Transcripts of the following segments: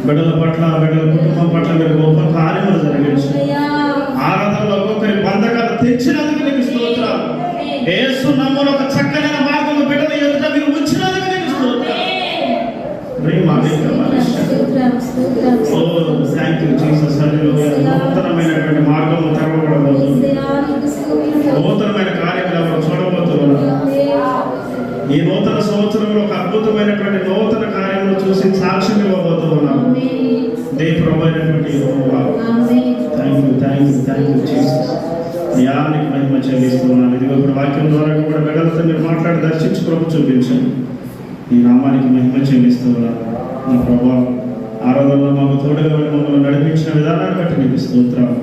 బిడ్డల పట్ల, బిడ్డల కుటుంబం పట్ల మీరు గొప్ప కార్యములు జరిగించు. ఆరాధనలో ఒక్కొక్కరి బంధకాలు తెచ్చినందుకు నీకు స్తోత్రాలు. యేసు నామములో ఒక చక్కనైన మార్గంలో బిడ్డల ఎదుట మీరు ఉంచినందుకు నీకు స్తోత్రాలు. Thank you Jesus. నూతనమైనటువంటి మార్గము తెరవబడబోతుంది. నూతనమైన కార్యములు ఎవరు చూడబోతున్నారు. ఈ నూతన సంవత్సరంలో ఒక అద్భుతమైనటువంటి నూతన కార్యములు చూసి సాక్ష్యం ఇవ్వబోతూ ఉన్నాను. దేవుడైనటువంటి థ్యాంక్ యూ జీసస్. యానికి మహిమ చెల్లిస్తున్నాను. ఇదిగో ఇప్పుడు వాక్యం ద్వారా కూడా బిడ్డలతో మీరు మాట్లాడి దర్శించి ప్రభు చూపించండి. ఈ నామానికి మహిమ చెల్లిస్తూ ఉన్నాను. నా ప్రభా, ఆరాధనలో మాకు తోడుగా మమ్మల్ని నడిపించిన విధానాన్ని బట్టి నీకు స్తోత్రాలు.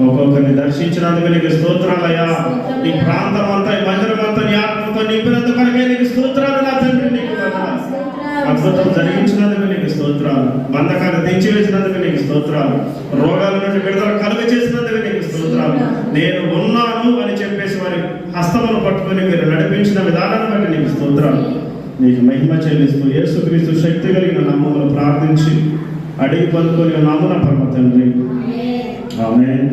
ఒక్కొక్కరిని దర్శించినందుకు నీకు స్తోత్రాలయ్యా. ఈ ప్రాంతం అంతా, ఈ మందిరం అంతా నీ ఆత్మతో నింపినందుకు నీకు స్తోత్రాలు. నా తండ్రి నీకు అద్భుతం జరిగించినందుకు నీకు స్తోత్రాలు. బంధకాలు తెచ్చివేసినందుకు నీకు స్తోత్రాలు. రోగాల నుండి విడుదల కలుగ చేసినందుకు నీకు స్తోత్రాలు. నేను ఉన్నాను అని చెప్పేసి వారి హస్తమును పట్టుకొని మీరు నడిపించిన విధానాన్ని బట్టి నీకు స్తోత్రాలు. నీకు మహిమ చెల్లిస్తూ యేసుక్రీస్తు శక్తి కలిగిన నామములో ప్రార్థించి అడిగి పొందుకొని నామమున పరమ తండ్రి. ఆమేన్.